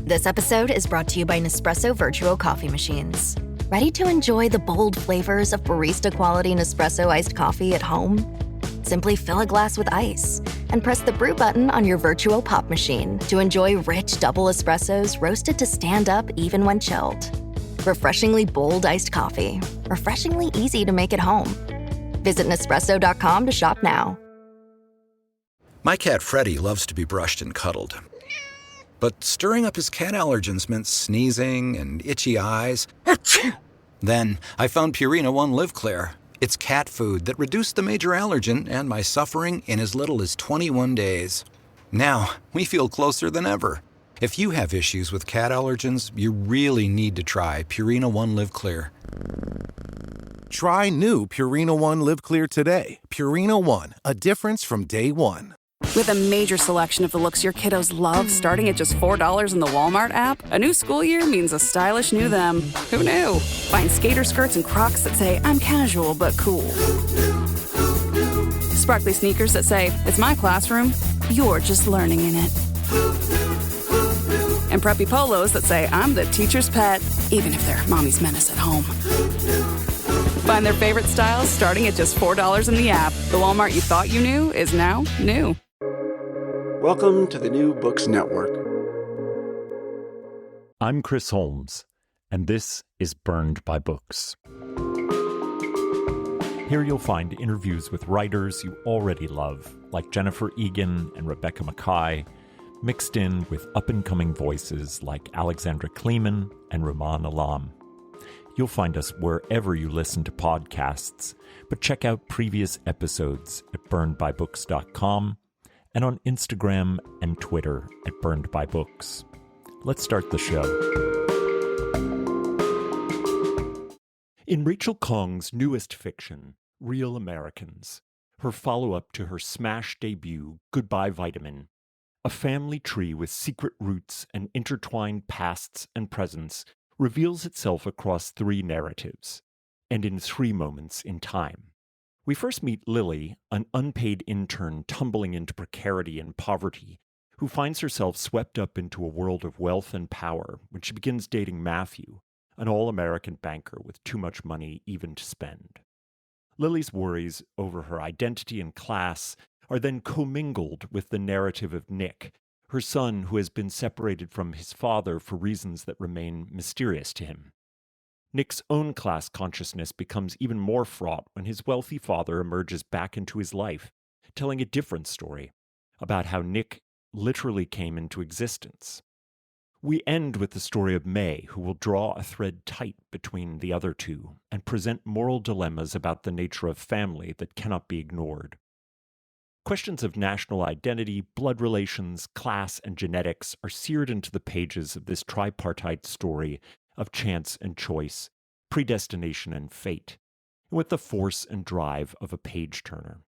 This episode is brought to you by Nespresso Virtual Coffee Machines. Ready to enjoy the bold flavors of barista-quality Nespresso iced coffee at home? Simply fill a glass with ice and press the brew button on your virtual pop machine to enjoy rich double espressos roasted to stand up even when chilled. Refreshingly bold iced coffee. Refreshingly easy to make at home. Visit Nespresso.com to shop now. My cat Freddie loves to be brushed and cuddled. But stirring up his cat allergens meant sneezing and itchy eyes. Then I found Purina One Live Clear. It's cat food that reduced the major allergen and my suffering in as little as 21 days. Now, we feel closer than ever. If you have issues with cat allergens, you really need to try Purina One Live Clear. Try new Purina One Live Clear today. Purina One, a difference from day one. With a major selection of the looks your kiddos love, starting at just $4 in the Walmart app, a new school year means a stylish new them. Who knew? Find skater skirts and Crocs that say, I'm casual but cool. Sparkly sneakers that say, it's my classroom, you're just learning in it. And preppy polos that say, I'm the teacher's pet, even if they're mommy's menace at home. Find their favorite styles starting at just $4 in the app. The Walmart you thought you knew is now new. Welcome to the New Books Network. I'm Chris Holmes, and this is Burned by Books. Here you'll find interviews with writers you already love, like Jennifer Egan and Rebecca Mackay, mixed in with up-and-coming voices like Alexandra Kleeman and Rumaan Alam. You'll find us wherever you listen to podcasts, but check out previous episodes at burnedbybooks.com and on Instagram and Twitter at burnedbybooks. Let's start the show. In Rachel Khong's newest fiction, Real Americans, her follow-up to her smash debut, Goodbye Vitamin, a family tree with secret roots and intertwined pasts and presents reveals itself across three narratives, and in three moments in time. We first meet Lily, an unpaid intern tumbling into precarity and poverty, who finds herself swept up into a world of wealth and power when she begins dating Matthew, an all-American banker with too much money even to spend. Lily's worries over her identity and class are then commingled with the narrative of Nick, her son who has been separated from his father for reasons that remain mysterious to him. Nick's own class consciousness becomes even more fraught when his wealthy father emerges back into his life, telling a different story about how Nick literally came into existence. We end with the story of May, who will draw a thread tight between the other two and present moral dilemmas about the nature of family that cannot be ignored. Questions of national identity, blood relations, class, and genetics are seared into the pages of this tripartite story of chance and choice, predestination and fate, and with the force and drive of a page-turner.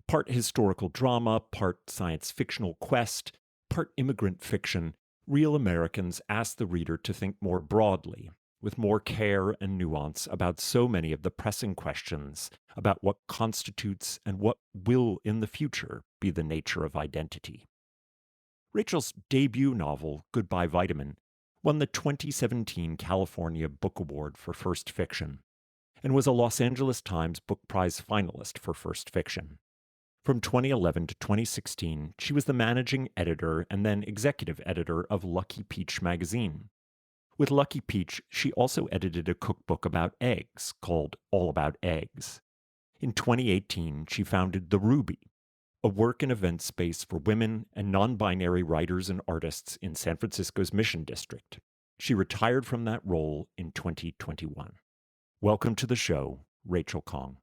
Part historical drama, part science fictional quest, part immigrant fiction, Real Americans ask the reader to think more broadly, with more care and nuance about so many of the pressing questions about what constitutes and what will in the future be the nature of identity. Rachel's debut novel, Goodbye Vitamin, won the 2017 California Book Award for First Fiction, and was a Los Angeles Times Book Prize finalist for First Fiction. From 2011 to 2016, she was the managing editor and then executive editor of Lucky Peach magazine. With Lucky Peach, she also edited a cookbook about eggs called All About Eggs. In 2018, she founded The Ruby, a work and event space for women and non-binary writers and artists in San Francisco's Mission District. She retired from that role in 2021. Welcome to the show, Rachel Khong.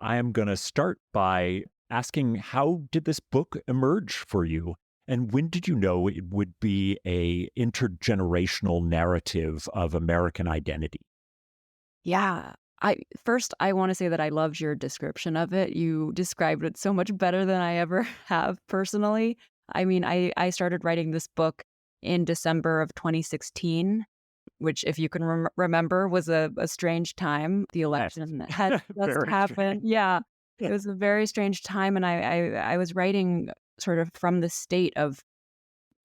I am going to start by asking, how did this book emerge for you? And when did you know it would be a intergenerational narrative of American identity? Yeah. I want to say that I loved your description of it. You described it so much better than I ever have personally. I mean, I started writing this book in December of 2016, which, if you can remember, was a strange time. The election had just happened. Yeah, it was a very strange time. And I was writing sort of from the state of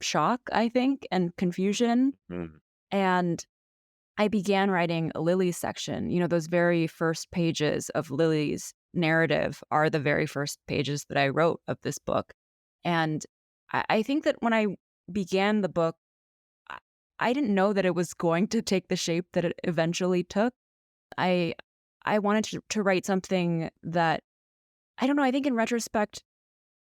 shock, I think, and confusion. Mm. And I began writing Lily's section. Those very first pages of Lily's narrative are the very first pages that I wrote of this book. And I think that when I began the book, I I didn't know that it was going to take the shape that it eventually took. I I wanted to write something that, I don't know, I think in retrospect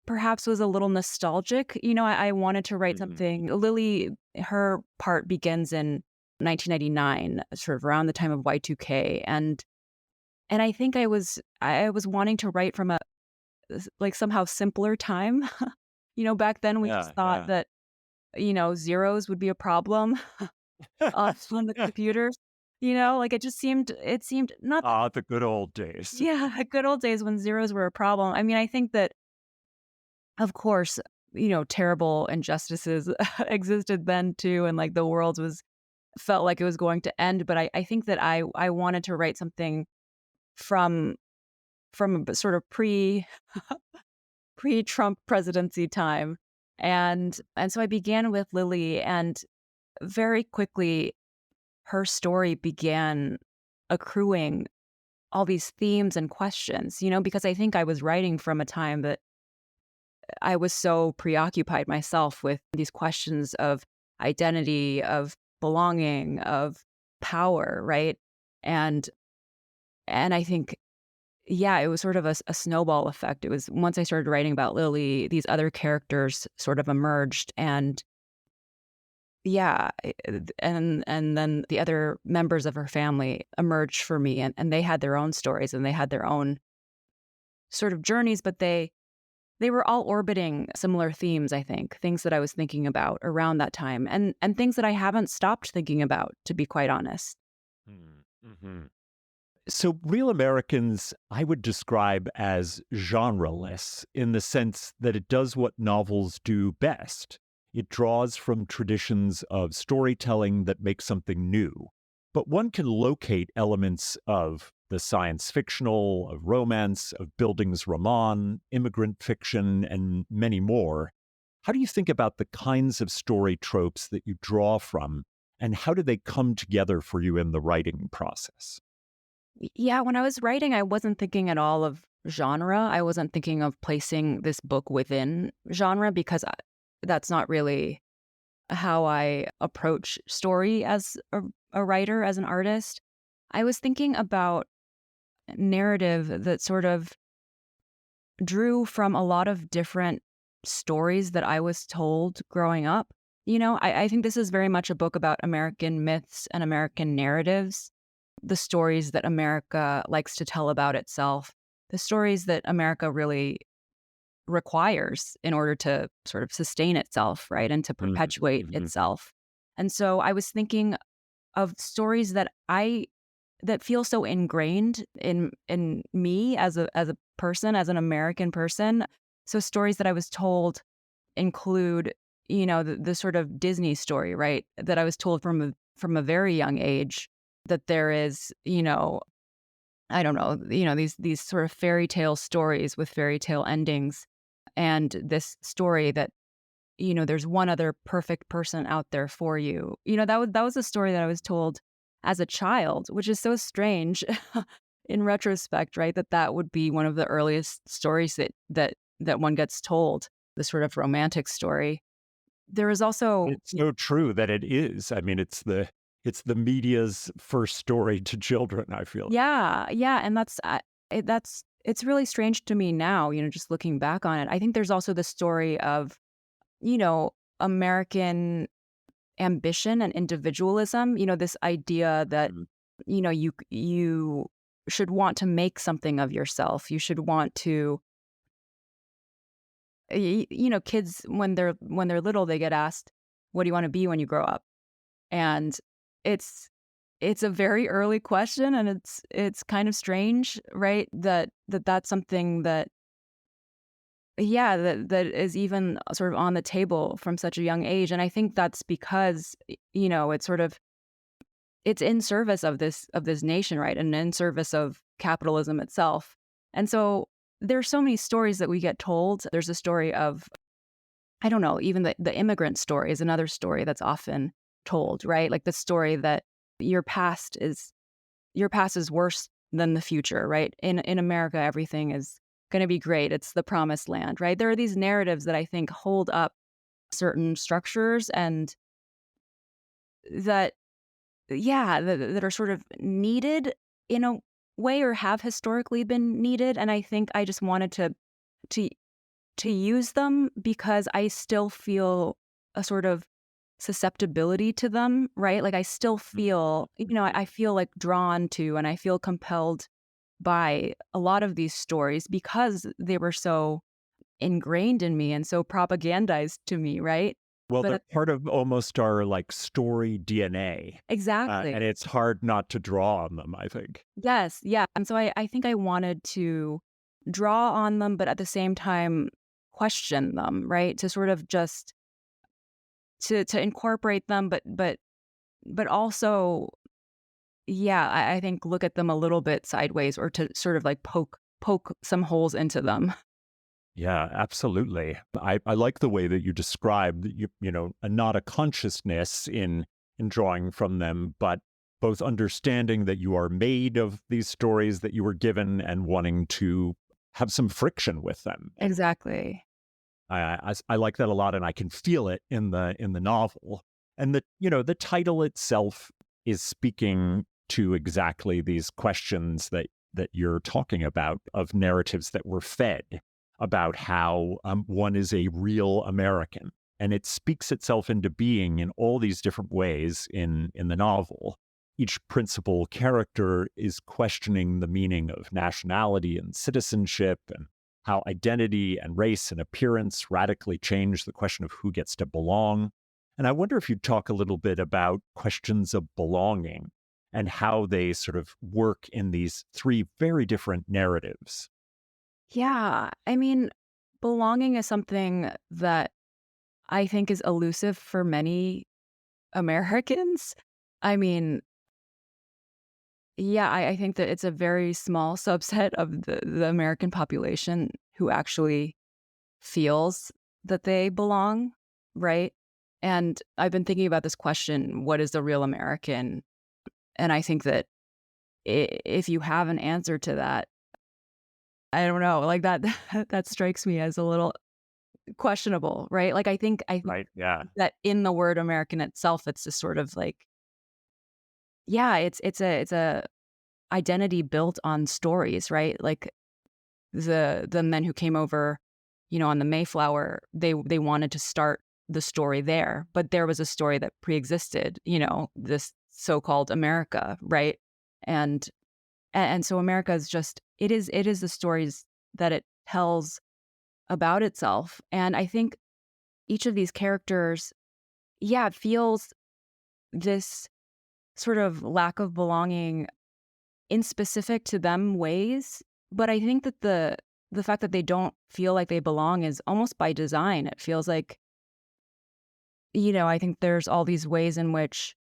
perhaps was a little nostalgic. I wanted to write Mhm. something. Lily, her part begins in 1999, sort of around the time of Y2K, and I think I was wanting to write from a like somehow simpler time. Back then we just Yeah, thought yeah. that zeros would be a problem on the computers. Like it seemed not. Ah, the good old days. Yeah, good old days when zeros were a problem. I mean, I think that, of course, terrible injustices existed then too, and like the world was felt like it was going to end. But I think that I wanted to write something from a sort of pre Trump presidency time, and so I began with Lily, and very quickly her story began accruing all these themes and questions. Because I think I was writing from a time that I was so preoccupied myself with these questions of identity, of belonging, of power, right? And I think, yeah, it was sort of a snowball effect. It was once I started writing about Lily, these other characters sort of emerged, and yeah, and then the other members of her family emerged for me, and they had their own stories and they had their own sort of journeys, but they were all orbiting similar themes, I think, things that I was thinking about around that time, and things that I haven't stopped thinking about, to be quite honest. Mm-hmm. So, Real Americans, I would describe as genreless in the sense that it does what novels do best. It draws from traditions of storytelling that make something new. But one can locate elements of the science fictional, of romance, of Bildungsroman, immigrant fiction, and many more. How do you think about the kinds of story tropes that you draw from, and how do they come together for you in the writing process? Yeah, when I was writing, I wasn't thinking at all of genre. I wasn't thinking of placing this book within genre because that's not really how I approach story as a writer, as an artist. I was thinking about narrative that sort of drew from a lot of different stories that I was told growing up. I think this is very much a book about American myths and American narratives, the stories that America likes to tell about itself, the stories that America really requires in order to sort of sustain itself, right? And to perpetuate Mm-hmm. itself. And so I was thinking of stories that feel so ingrained in me as a person, as an American person. So stories that I was told include, the sort of Disney story, right? That I was told from a very young age, that there is, I don't know, these sort of fairy tale stories with fairy tale endings, and this story that, there's one other perfect person out there for you. That was a story that I was told as a child, which is so strange in retrospect, right? That would be one of the earliest stories that one gets told, the sort of romantic story. There is also, It's so true that it is. I mean, it's the media's first story to children, I feel. yeah, yeah, and it's really strange to me now, just looking back on it. I think there's also the story of, American ambition and individualism, this idea that, Mm. you should want to make something of yourself. You should want to, kids when they're little, they get asked, "What do you want to be when you grow up?" And it's it's a very early question, and it's kind of strange, right? That's something that, yeah, that is even sort of on the table from such a young age. And I think that's because, it's sort of, it's in service of this nation, right? And in service of capitalism itself. And so there's so many stories that we get told. There's a story of I don't know, even the immigrant story is another story that's often told, right? Like the story that your past is worse than the future, right? In America, everything is going to be great. It's the promised land, right? There are these narratives that I think hold up certain structures and that, yeah, that are sort of needed in a way or have historically been needed. And I think I just wanted to to use them because I still feel a sort of susceptibility to them, right? Like I still feel, I feel like drawn to and I feel compelled by a lot of these stories because they were so ingrained in me and so propagandized to me, right? Well, But they're part of almost our like story DNA, exactly. and it's hard not to draw on them, I think. Yes, yeah. And so I think I wanted to draw on them, but at the same time question them, right? To sort of just to incorporate them, but also, yeah, I think look at them a little bit sideways or to sort of like poke some holes into them. Yeah, absolutely. I like the way that you described, not a consciousness in drawing from them, but both understanding that you are made of these stories that you were given and wanting to have some friction with them. Exactly. I like that a lot, and I can feel it in the novel. And the title itself is speaking to exactly these questions that you're talking about of narratives that were fed about how one is a real American. And it speaks itself into being in all these different ways in the novel. Each principal character is questioning the meaning of nationality and citizenship and how identity and race and appearance radically change the question of who gets to belong. And I wonder if you'd talk a little bit about questions of belonging and how they sort of work in these three very different narratives. Yeah. I mean, belonging is something that I think is elusive for many Americans. I mean, yeah, I think that it's a very small subset of the American population who actually feels that they belong, right? And I've been thinking about this question, what is the real American? And I think that if you have an answer to that, I don't know, like that that strikes me as a little questionable, right? Like I think Right. Yeah. that in the word American itself, it's just sort of like, yeah, it's a identity built on stories, right? Like the men who came over, on the Mayflower, they wanted to start the story there, but there was a story that preexisted, this so-called America, right? And and so America is just it is the stories that it tells about itself. And I think each of these characters, yeah, it feels this sort of lack of belonging in specific to them ways. But I think that the fact that they don't feel like they belong is almost by design. It feels like, I think there's all these ways in which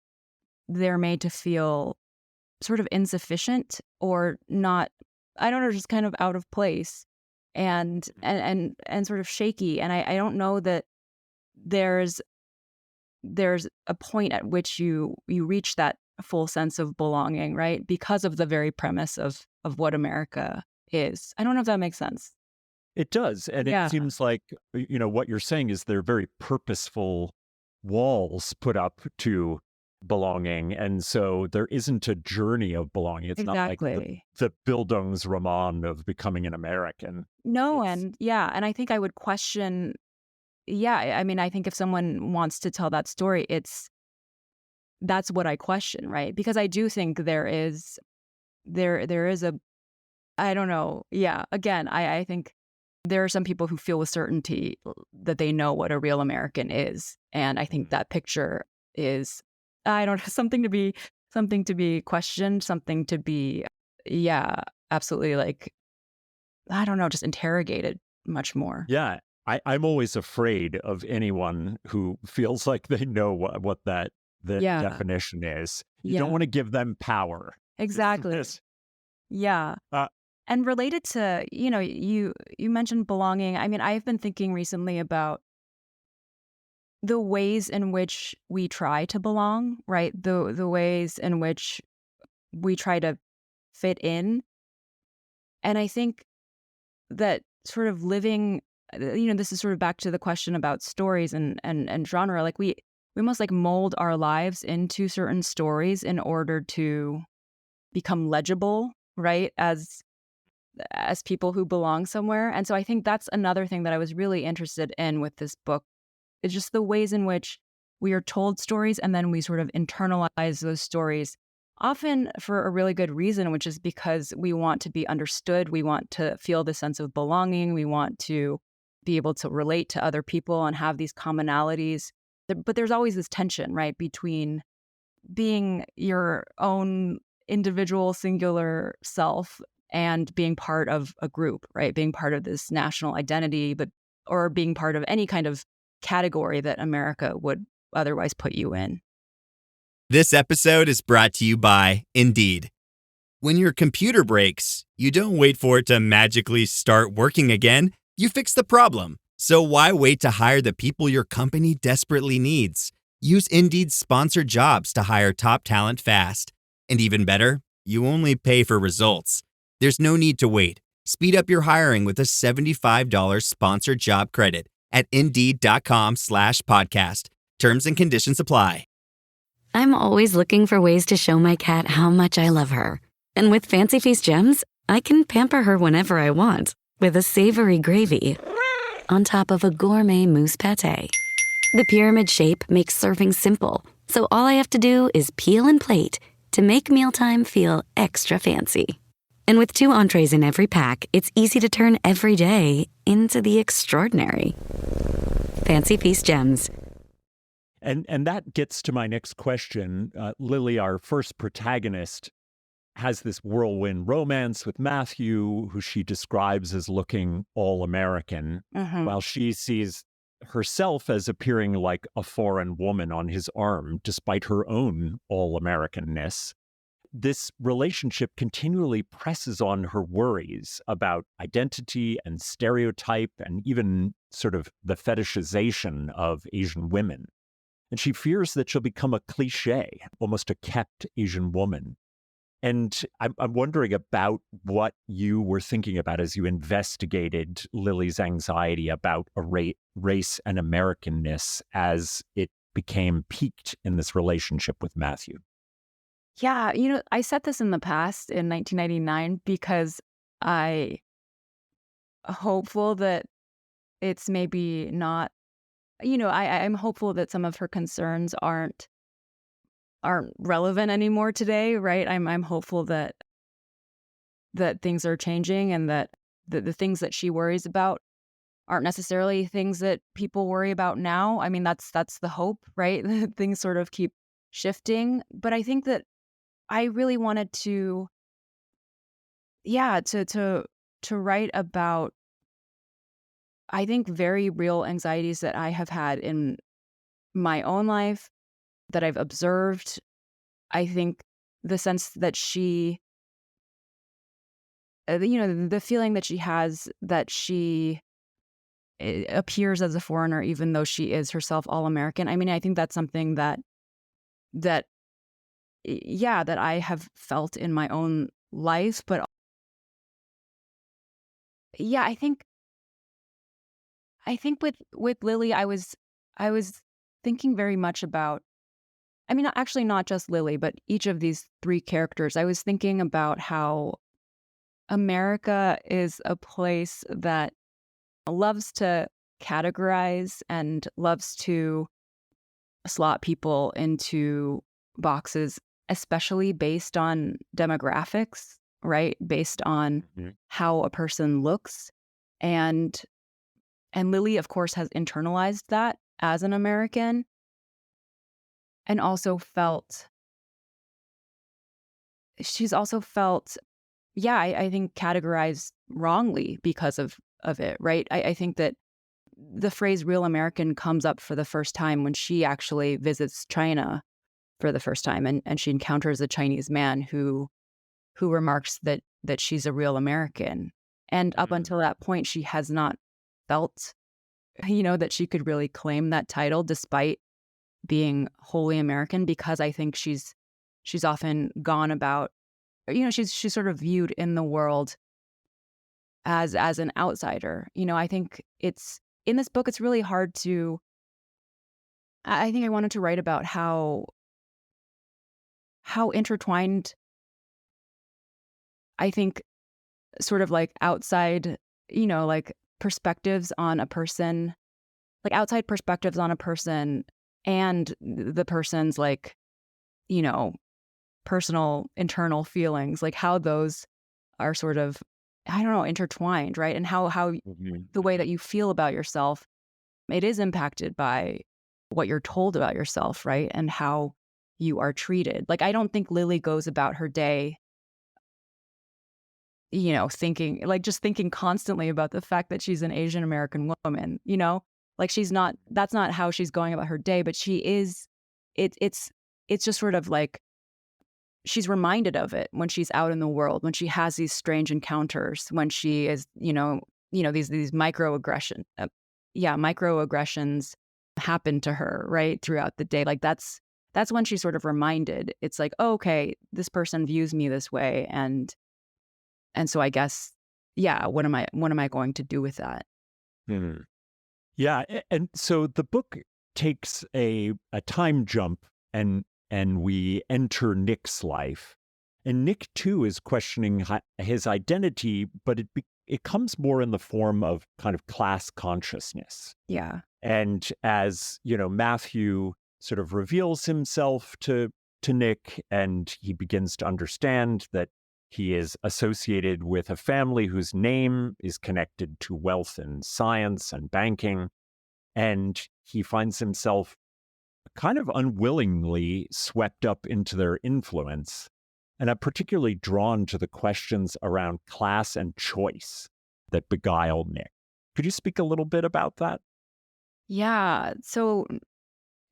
they're made to feel sort of insufficient or not, I don't know, just kind of out of place and sort of shaky. And I don't know that there's a point at which you reach that full sense of belonging, right? Because of the very premise of what America is. I don't know if that makes sense. It does. And Yeah. it seems like, what you're saying is they're very purposeful walls put up to belonging. And so there isn't a journey of belonging. It's not like Exactly. the Bildungsroman of becoming an American. No, It's and yeah, and I think I would question, yeah, I mean, I think if someone wants to tell that story, that's what I question, right? Because I do think there is a, I don't know. Yeah, again, I think there are some people who feel with certainty that they know what a real American is. And I think that picture is, I don't know, something to be questioned, something to be, yeah, absolutely, like, I don't know, just interrogated much more. Yeah. I'm always afraid of anyone who feels like they know what the Yeah. definition is. You don't Yeah. want to give them power. Exactly. Yes. Yeah. Uh, And related to, you mentioned belonging. I mean, I've been thinking recently about the ways in which we try to belong, right? The ways in which we try to fit in. And I think that sort of living, this is sort of back to the question about stories and genre. Like we almost like mold our lives into certain stories in order to become legible, right? As people who belong somewhere. And so I think that's another thing that I was really interested in with this book, is just the ways in which we are told stories and then we sort of internalize those stories, often for a really good reason, which is because we want to be understood. We want to feel the sense of belonging. We want to be able to relate to other people and have these commonalities. But there's always this tension, right, between being your own individual singular self and being part of a group, right? Being part of this national identity, or being part of any kind of category that America would otherwise put you in. This episode is brought to you by Indeed. When your computer breaks, you don't wait for it to magically start working again. You fix the problem. So why wait to hire the people your company desperately needs? Use Indeed's sponsored jobs to hire top talent fast. And even better, you only pay for results. There's no need to wait. Speed up your hiring with a $75 sponsored job credit at Indeed.com/podcast. Terms and conditions apply. I'm always looking for ways to show my cat how much I love her. And with Fancy Feast gems, I can pamper her whenever I want with a savory gravy on top of a gourmet mousse pâté. The pyramid shape makes serving simple, so all I have to do is peel and plate to make mealtime feel extra fancy. And with 2 entrees in every pack, it's easy to turn every day into the extraordinary. Fancy Feast gems. And that gets to my next question. Lily, our first protagonist, has this whirlwind romance with Matthew, who she describes as looking all-American, while she sees herself as appearing like a foreign woman on his arm, despite her own all-Americanness. This relationship continually presses on her worries about identity and stereotype and even sort of the fetishization of Asian women. And she fears that she'll become a cliché, almost a kept Asian woman. And I'm wondering about what you were thinking about as you investigated Lily's anxiety about a race and Americanness as it became peaked in this relationship with Matthew. Yeah, I said this in the past in 1999 because I'm hopeful that it's maybe not, I'm hopeful that some of her concerns aren't relevant anymore today, right? I'm hopeful that things are changing and that the things that she worries about aren't necessarily things that people worry about now. I mean, that's the hope, right? Things sort of keep shifting, but I think that I really wanted to write about, I think, very real anxieties that I have had in my own life, that I've observed. I think the sense that she, the feeling that she has that she appears as a foreigner, even though she is herself all American. I mean, I think that's something that I have felt in my own life. But yeah, I think with Lily, I was thinking very much about, I mean, actually not just Lily, but each of these 3 characters. I was thinking about how America is a place that loves to categorize and loves to slot people into boxes, especially based on demographics, right? Based on how a person looks. And Lily, of course, has internalized that as an American, and she's also felt, I think categorized wrongly because of it, right? I think that the phrase real American comes up for the first time when she actually visits China for the first time, and she encounters a Chinese man who remarks that she's a real American. And up until that point, she has not felt that she could really claim that title despite being wholly American, because I think she's often gone about, she's sort of viewed in the world as an outsider. I think it's in this book, it's really hard to, I think I wanted to write about how intertwined, I think, sort of like outside, like perspectives on a person, like outside perspectives on a person and the person's like, personal internal feelings, like how those are sort of, I don't know, intertwined, right? And how the way that you feel about yourself, it is impacted by what you're told about yourself, right? And how you are treated. Like, I don't think Lily goes about her day, thinking constantly about the fact that she's an Asian American woman, like that's not how she's going about her day, but she is, it's just sort of like, she's reminded of it when she's out in the world, when she has these strange encounters, when she is, these microaggressions happen to her, right, throughout the day. Like that's when she's sort of reminded. It's like, oh, okay, this person views me this way, and so I guess, yeah, what am I going to do with that? Hmm. Yeah, and so the book takes a time jump, and we enter Nick's life. And Nick, too, is questioning his identity, but it comes more in the form of kind of class consciousness. Yeah. And as, Matthew sort of reveals himself to Nick, and he begins to understand that he is associated with a family whose name is connected to wealth and science and banking. And he finds himself kind of unwillingly swept up into their influence. And I'm particularly drawn to the questions around class and choice that beguile Nick. Could you speak a little bit about that? Yeah. So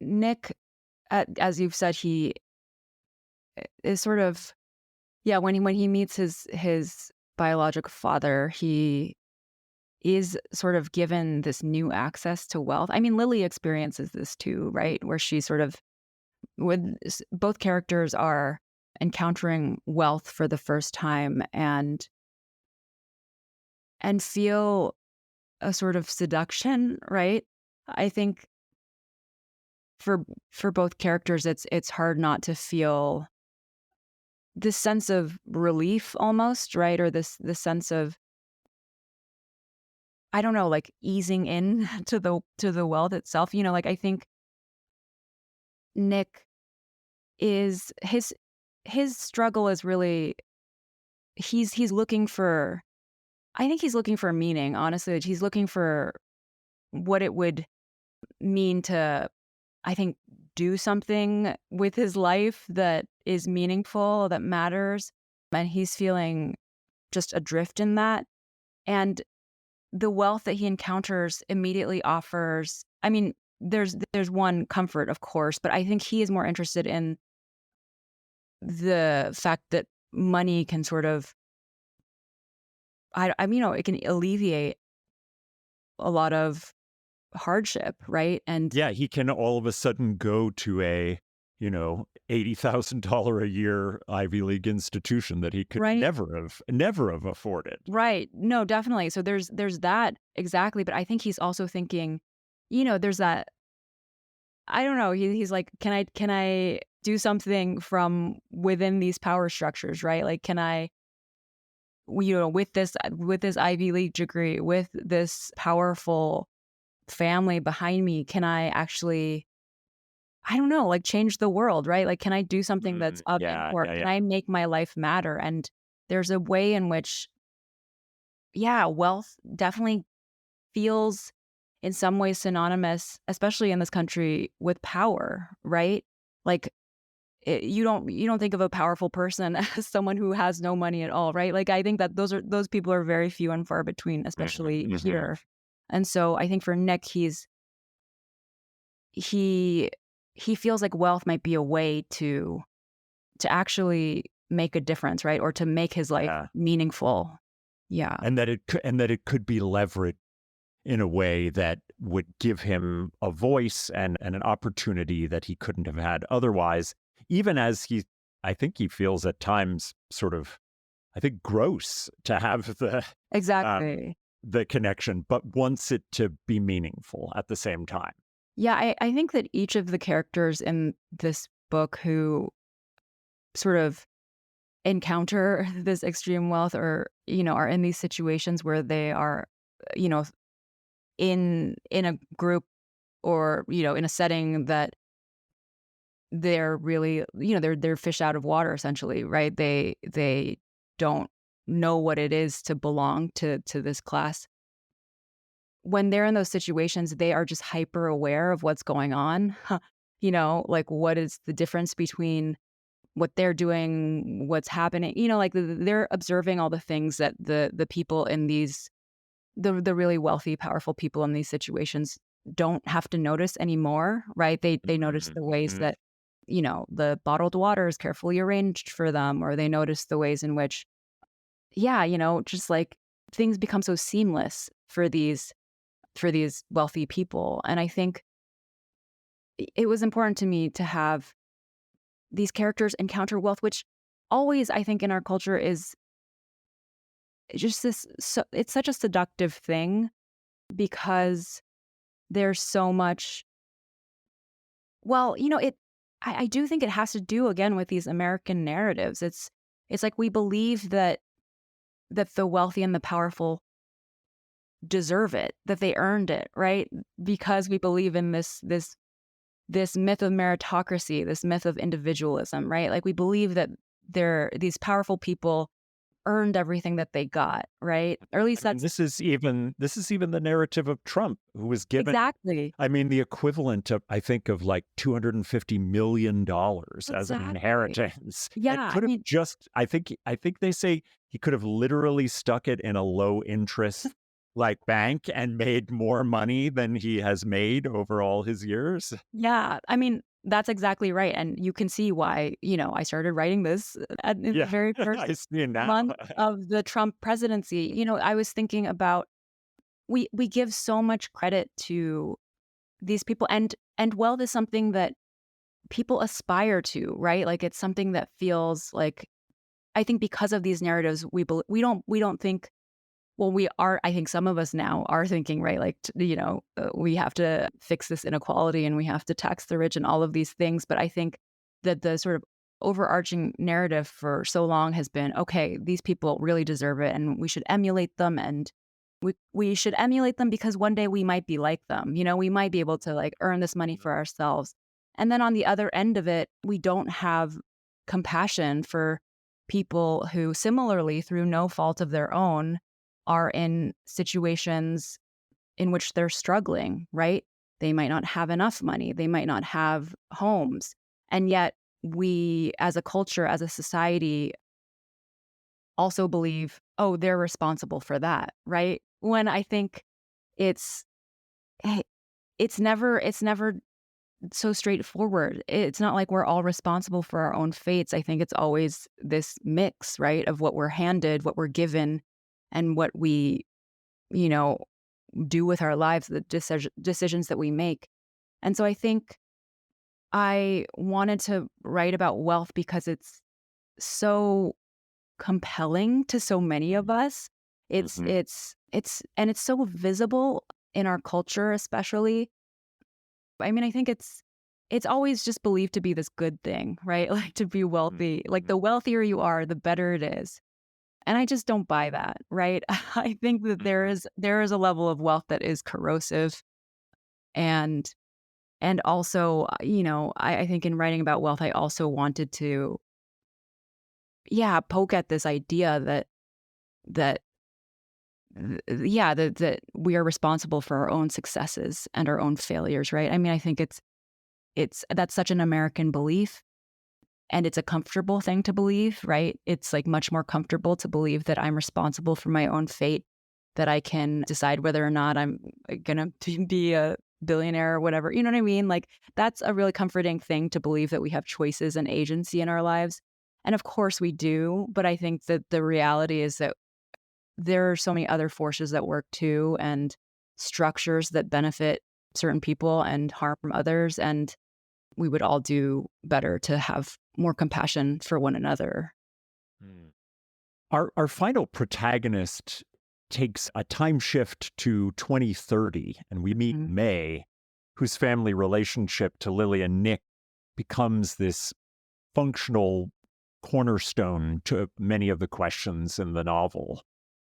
Nick, as you've said, he is sort of, when he meets his biological father, he is sort of given this new access to wealth. I mean, Lily experiences this too, right? Where she sort of, when both characters are encountering wealth for the first time and feel a sort of seduction, right? I think for both characters, it's hard not to feel this sense of relief almost, right? Or this sense of, I don't know, like easing in to the wealth itself. Like I think Nick is his struggle is really, he's looking for, I think he's looking for meaning, honestly. He's looking for what it would mean to, I think, do something with his life that is meaningful, that matters. And he's feeling just adrift in that. And the wealth that he encounters immediately offers, I mean, there's one comfort, of course, but I think he is more interested in the fact that money can sort of, it can alleviate a lot of hardship, right? And yeah, he can all of a sudden go to a, $80,000 a year Ivy League institution that he could never have afforded. Right. No, definitely. So there's that, exactly. But I think he's also thinking, there's that, I don't know. He's like, can I do something from within these power structures, right? Like, can I, with this Ivy League degree, with this powerful family behind me, can I actually, I don't know, like change the world, right? Like, can I do something that's of import? Can I make my life matter? And there's a way in which, wealth definitely feels in some ways synonymous, especially in this country, with power, right? Like, you don't think of a powerful person as someone who has no money at all, right? Like, I think that those people are very few and far between, especially here. And so I think for Nick, he feels like wealth might be a way to actually make a difference, right? Or to make his life meaningful. Yeah. And that it could be leveraged. in a way that would give him a voice and an opportunity that he couldn't have had otherwise, even as I think he feels at times sort of, I think, gross to have Exactly. the connection, but wants it to be meaningful at the same time. Yeah, I think that each of the characters in this book who sort of encounter this extreme wealth or, are in these situations where they are, in a group or, in a setting that they're really, they're fish out of water, essentially, right? They don't know what it is to belong to this class. When they're in those situations, they are just hyper aware of what's going on. Like what is the difference between what they're doing, what's happening, like they're observing all the things that the people in these, the really wealthy, powerful people in these situations don't have to notice anymore, right? They notice the ways that, the bottled water is carefully arranged for them, or they notice the ways in which, just like things become so seamless for these wealthy people. And I think it was important to me to have these characters encounter wealth, which always, I think, in our culture is just this, so it's such a seductive thing because there's so much, well, I do think it has to do again with these American narratives. It's like we believe that the wealthy and the powerful deserve it, that they earned it, right? Because we believe in this myth of meritocracy, this myth of individualism, right? Like we believe that these powerful people earned everything that they got, right? Or at least this is even the narrative of Trump, who was given exactly. I mean, the equivalent of, I think, of like $250 million as an inheritance. Yeah, it could have I think they say he could have literally stuck it in a low interest like bank and made more money than he has made over all his years. Yeah, I mean, that's exactly right. And you can see why, I started writing this in the very first month of the Trump presidency. I was thinking about, we give so much credit to these people, and wealth is something that people aspire to, right? Like it's something that feels like, I think because of these narratives, we don't think, well, I think some of us now are thinking, right, like, we have to fix this inequality and we have to tax the rich and all of these things. But I think that the sort of overarching narrative for so long has been, okay, these people really deserve it and we should emulate them, and we should emulate them because one day we might be like them. We might be able to like earn this money for ourselves. And then on the other end of it, we don't have compassion for people who similarly, through no fault of their own, are in situations in which they're struggling, right? They might not have enough money. They might not have homes. And yet we, as a culture, as a society, also believe, oh, they're responsible for that, right? When I think it's never so straightforward. It's not like we're all responsible for our own fates. I think it's always this mix, right, of what we're handed, what we're given, and what we, do with our lives, the decisions that we make. And so I think I wanted to write about wealth because it's so compelling to so many of us. It's so visible in our culture, especially. I mean, I think it's always just believed to be this good thing, right? Like to be wealthy, like the wealthier you are, the better it is. And I just don't buy that, right? I think that there is a level of wealth that is corrosive. And also, I think in writing about wealth, I also wanted to, poke at this idea that we are responsible for our own successes and our own failures, right? I mean, I think that's such an American belief. And it's a comfortable thing to believe, right? It's like much more comfortable to believe that I'm responsible for my own fate, that I can decide whether or not I'm going to be a billionaire or whatever. You know what I mean? Like that's a really comforting thing to believe, that we have choices and agency in our lives. And of course we do. But I think that the reality is that there are so many other forces that work too. And structures that benefit certain people and harm others. And we would all do better to have more compassion for one another. Our final protagonist takes a time shift to 2030, and we meet May, whose family relationship to Lily and Nick becomes this functional cornerstone to many of the questions in the novel.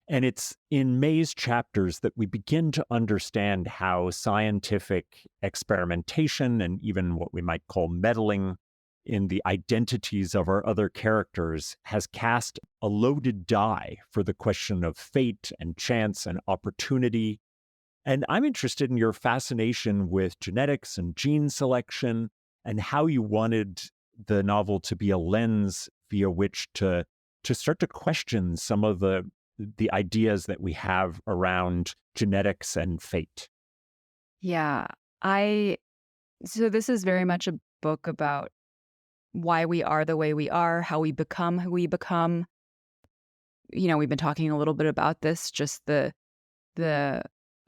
And it's in May's chapters that we begin to understand how scientific experimentation and even what we might call meddling in the identities of our other characters has cast a loaded die for the question of fate and chance and opportunity. And I'm interested in your fascination with genetics and gene selection and how you wanted the novel to be a lens via which to start to question some of the ideas that we have around genetics and fate. Yeah, so this is very much a book about why we are the way we are, how we become who we become. We've been talking a little bit about this, just the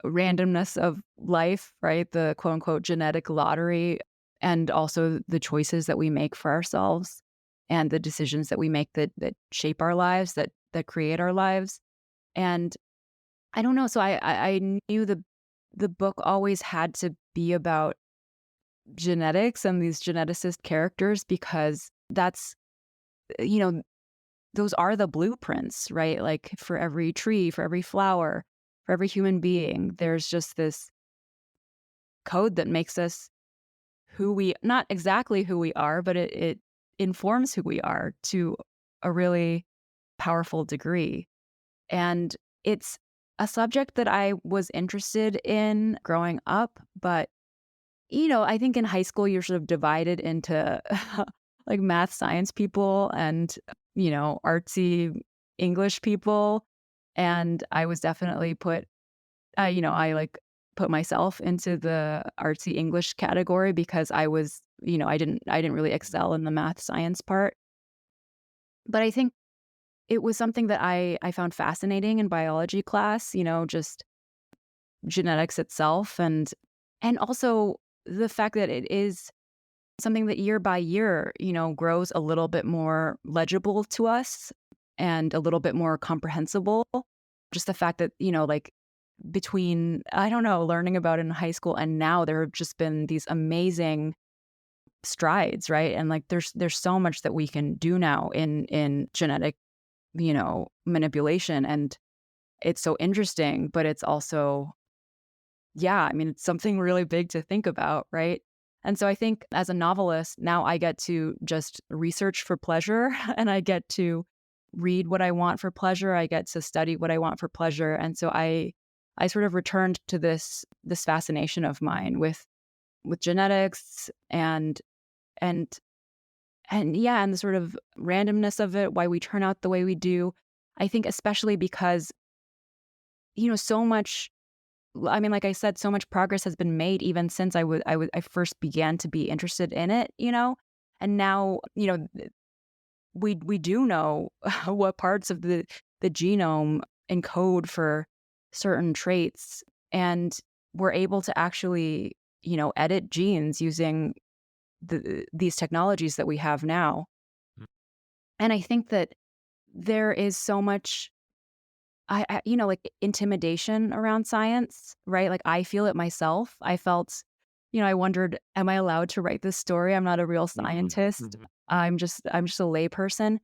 randomness of life, right? The quote unquote genetic lottery, and also the choices that we make for ourselves and the decisions that we make that shape our lives, that create our lives. And I don't know. So I knew the book always had to be about genetics and these geneticist characters, because that's, those are the blueprints, right? Like for every tree, for every flower, for every human being, there's just this code that makes us not exactly who we are, but it informs who we are to a really powerful degree. And it's a subject that I was interested in growing up, but I think in high school you're sort of divided into like math science people and artsy English people, and I was definitely I put myself into the artsy English category because I was I didn't really excel in the math science part. But I think it was something that I found fascinating in biology class, just genetics itself, and also the fact that it is something that year by year, grows a little bit more legible to us and a little bit more comprehensible. Just the fact that, like between, I don't know, learning about it in high school and now, there have just been these amazing strides, right? And like there's so much that we can do now in genetic, manipulation. And it's so interesting, but it's also, it's something really big to think about, right? And so I think as a novelist, now I get to just research for pleasure and I get to read what I want for pleasure. I get to study what I want for pleasure. And so I sort of returned to this fascination of mine with genetics and the sort of randomness of it, why we turn out the way we do. I think especially because, so much, like I said, so much progress has been made even since I first began to be interested in it, and now, we do know what parts of the genome encode for certain traits, and we're able to actually, edit genes using these technologies that we have now. And I think that there is so much like intimidation around science, right? Like I feel it myself. I felt, I wondered, am I allowed to write this story? I'm not a real scientist. I'm just a lay person.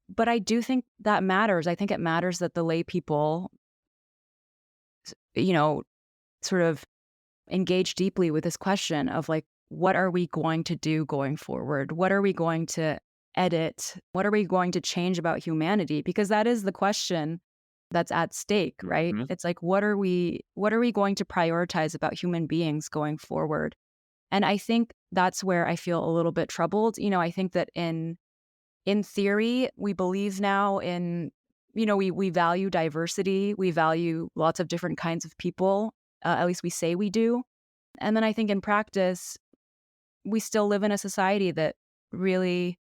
But I do think that matters. I think it matters that the lay people, sort of engage deeply with this question of like, what are we going to do going forward? What are we going to edit? What are we going to change about humanity? Because that is the question that's at stake, right? It's like, what are we going to prioritize about human beings going forward? And I think that's where I feel a little bit troubled. I think that in theory, we believe now in, we value diversity. We value lots of different kinds of people. At least we say we do. And then I think in practice, we still live in a society that really,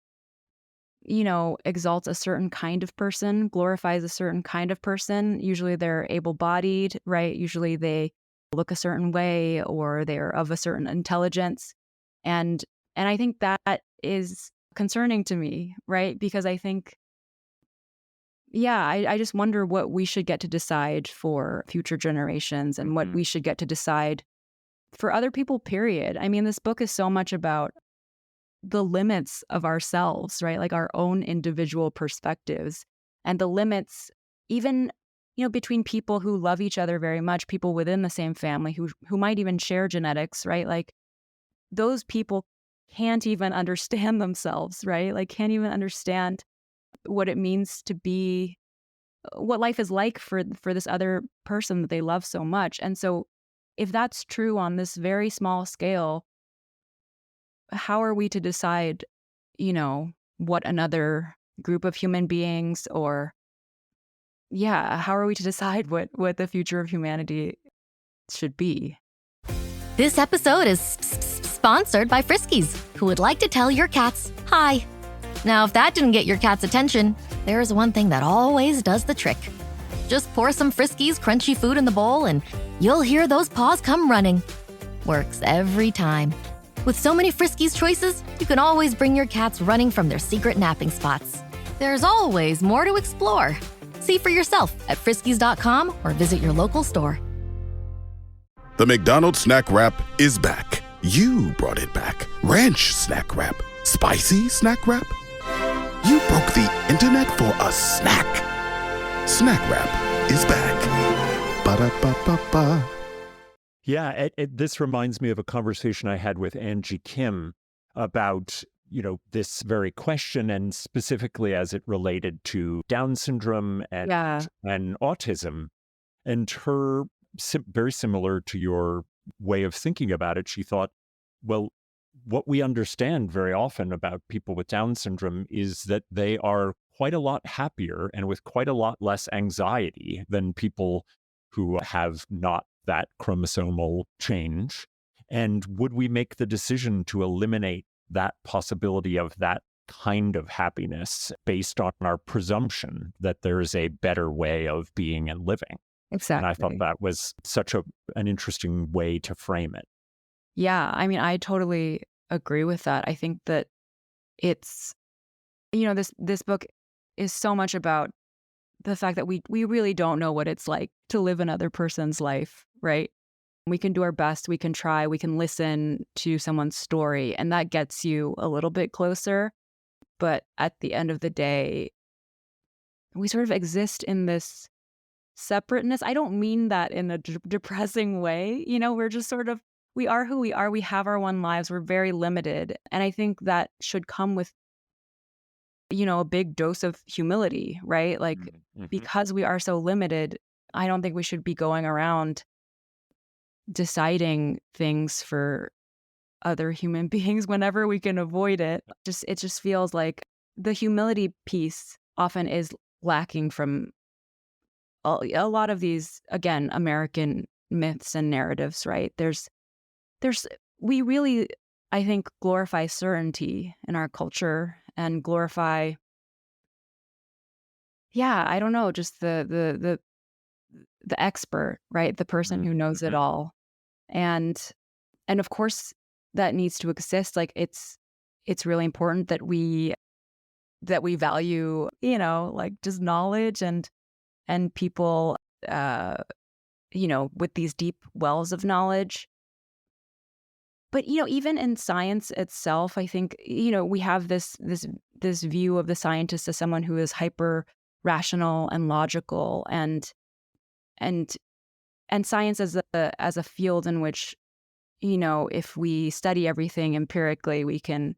exalts a certain kind of person, glorifies a certain kind of person. Usually they're able-bodied, right? Usually they look a certain way or they're of a certain intelligence. And I think that is concerning to me, right? Because I think, yeah, I just wonder what we should get to decide for future generations and what we should get to decide for other people, period. I mean, this book is so much about the limits of ourselves, right? Like our own individual perspectives and the limits, even, between people who love each other very much, people within the same family who might even share genetics, right? Like those people can't even understand themselves, right? Like can't even understand what it means to be, what life is like for this other person that they love so much. And so if that's true on this very small scale, how are we to decide, what another group of human beings or, yeah, how are we to decide what the future of humanity should be? This episode is sponsored by Friskies, who would like to tell your cats hi. Now, if that didn't get your cat's attention, there is one thing that always does the trick. Just pour some Friskies crunchy food in the bowl and you'll hear those paws come running. Works every time. With so many Friskies choices, you can always bring your cats running from their secret napping spots. There's always more to explore. See for yourself at friskies.com or visit your local store. The McDonald's Snack Wrap is back. You brought it back. Ranch Snack Wrap. Spicy Snack Wrap. You broke the internet for a snack. Snack Wrap is back. Ba-da-ba-ba-ba. Yeah, this reminds me of a conversation I had with Angie Kim about, this very question, and specifically as it related to Down syndrome and autism. And her, very similar to your way of thinking about it, she thought, well, what we understand very often about people with Down syndrome is that they are quite a lot happier and with quite a lot less anxiety than people who have not that chromosomal change. And would we make the decision to eliminate that possibility of that kind of happiness based on our presumption that there is a better way of being and living? Exactly. And I thought that was such an interesting way to frame it. Yeah, I mean, I totally agree with that. I think that it's, this book is so much about the fact that we really don't know what it's like to live another person's life, right? We can do our best, we can try, we can listen to someone's story, and that gets you a little bit closer. But at the end of the day, we sort of exist in this separateness. I don't mean that in a depressing way. We're just sort of, we are who we are. We have our one lives. We're very limited. And I think that should come with, a big dose of humility, right? Like, because we are so limited, I don't think we should be going around deciding things for other human beings whenever we can avoid it. It just feels like the humility piece often is lacking from a lot of these, again, American myths and narratives, right? We really, I think, glorify certainty in our culture and glorify, I don't know, just the expert, right? The person who knows it all. And of course that needs to exist. Like it's really important that we value, like just knowledge and people, with these deep wells of knowledge. But, even in science itself, I think, we have this view of the scientist as someone who is hyper rational and logical and science as a field in which, if we study everything empirically, we can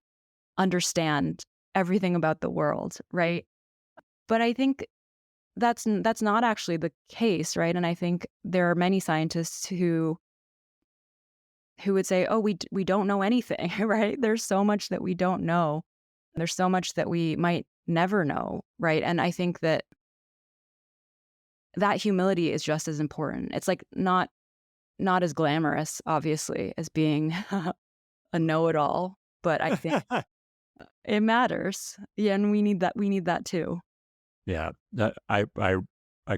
understand everything about the world, right? But I think that's not actually the case, right? And I think there are many scientists who would say, oh, we don't know anything, right? There's so much that we don't know. There's so much that we might never know, right? And I think that humility is just as important. It's like not as glamorous, obviously, as being a know-it-all, but I think it matters. Yeah, and we need that too. Yeah, I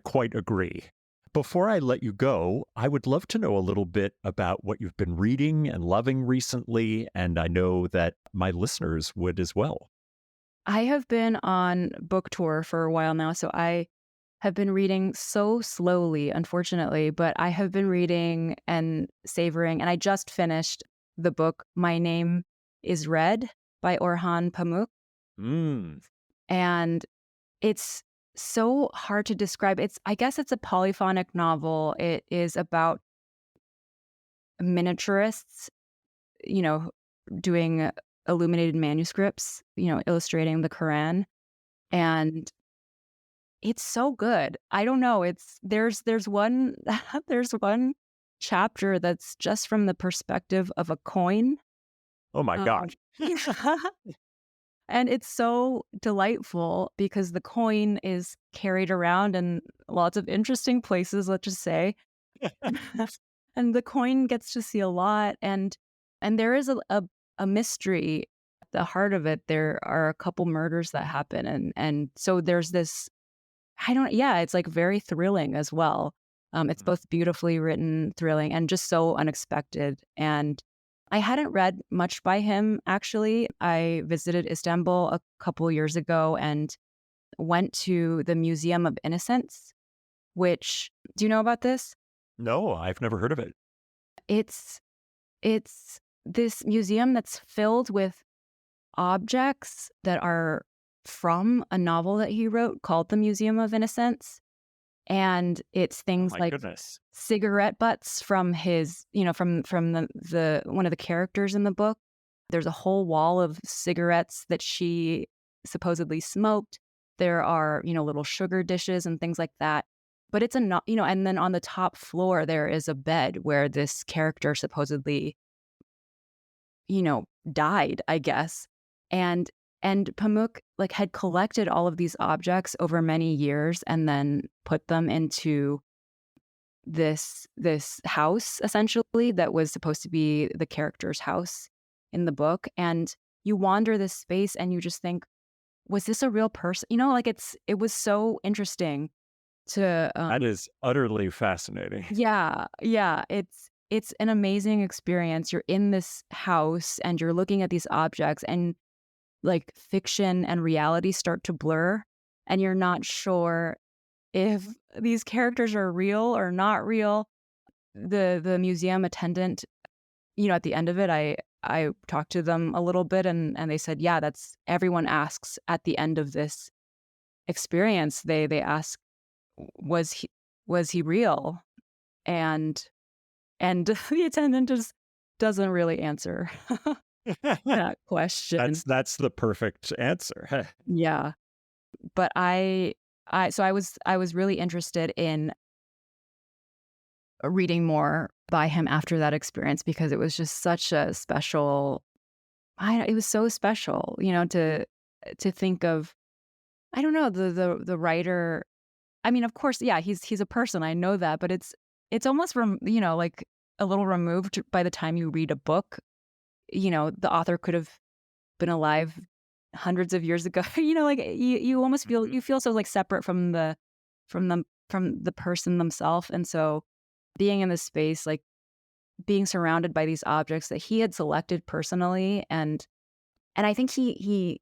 quite agree. Before I let you go, I would love to know a little bit about what you've been reading and loving recently, and I know that my listeners would as well. I have been on book tour for a while now, so I have been reading so slowly, unfortunately, but I have been reading and savoring, and I just finished the book My Name is Red by Orhan Pamuk. Mm. And it's so hard to describe. I guess it's a polyphonic novel. It is about miniaturists, doing illuminated manuscripts, illustrating the Quran. And it's so good. I don't know. There's one there's one chapter that's just from the perspective of a coin. Oh my gosh. And it's so delightful because the coin is carried around in lots of interesting places, let's just say. And the coin gets to see a lot. And there is a mystery at the heart of it. There are a couple murders that happen. And so there's this, it's like very thrilling as well. It's both beautifully written, thrilling, and just so unexpected. And I hadn't read much by him, actually. I visited Istanbul a couple years ago and went to the Museum of Innocence, which, do you know about this? No, I've never heard of it. It's this museum that's filled with objects that are from a novel that he wrote called The Museum of Innocence. And it's things like cigarette butts from his, from the one of the characters in the book. There's a whole wall of cigarettes that she supposedly smoked. There are, little sugar dishes and things like that. But it's and then on the top floor, there is a bed where this character supposedly, died, I guess. And Pamuk had collected all of these objects over many years and then put them into this house, essentially, that was supposed to be the character's house in the book. And you wander this space and you just think, was this a real person? It was so interesting to that is utterly fascinating. Yeah. It's an amazing experience. You're in this house and you're looking at these objects, and fiction and reality start to blur, and you're not sure if these characters are real or not real. The museum attendant, at the end of it, I talked to them a little bit, and they said, yeah, that's everyone asks at the end of this experience. They ask, was he real? And the attendant just doesn't really answer that question. That's the perfect answer. Yeah. But I was really interested in reading more by him after that experience, because it was just such a special, it was so special, to think of, I don't know, the writer. I mean, of course, yeah, he's a person, I know that, but it's almost a little removed by the time you read a book. The author could have been alive hundreds of years ago. You almost feel so separate from the person themselves. And so being in this space, being surrounded by these objects that he had selected personally, and I think he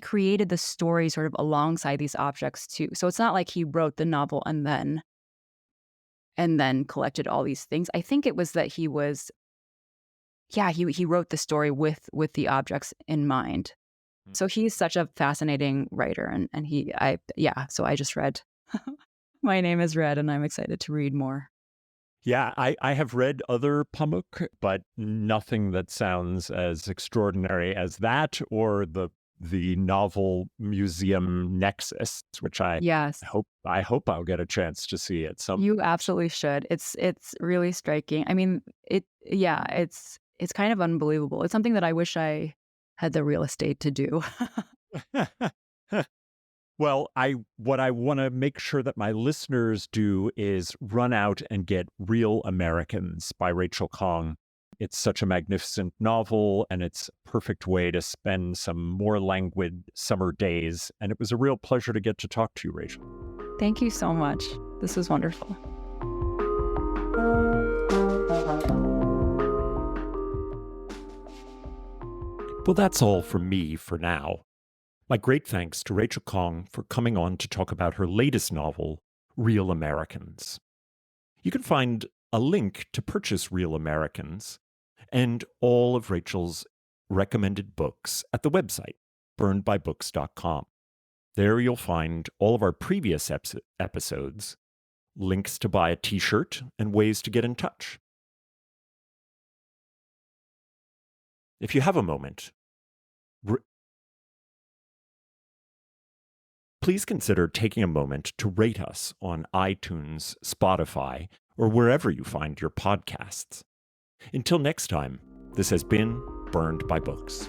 created the story sort of alongside these objects too. So it's not like he wrote the novel and then collected all these things. I think it was that he was, he wrote the story with the objects in mind. So he's such a fascinating writer, and so I just read My Name is Red, and I'm excited to read more. Yeah, I have read other Pamuk, but nothing that sounds as extraordinary as that, or the novel Museum Nexus, which I hope I'll get a chance to see at some. You absolutely should. It's really striking. I mean, it's kind of unbelievable. It's something that I wish I had the real estate to do. Well, what I want to make sure that my listeners do is run out and get Real Americans by Rachel Khong. It's such a magnificent novel, and it's a perfect way to spend some more languid summer days. And it was a real pleasure to get to talk to you, Rachel. Thank you so much. This was wonderful. Well, that's all from me for now. My great thanks to Rachel Khong for coming on to talk about her latest novel, Real Americans. You can find a link to purchase Real Americans and all of Rachel's recommended books at the website, burnedbybooks.com. There you'll find all of our previous episodes, links to buy a t-shirt, and ways to get in touch. If you have a moment, please consider taking a moment to rate us on iTunes, Spotify, or wherever you find your podcasts. Until next time, this has been Burned by Books.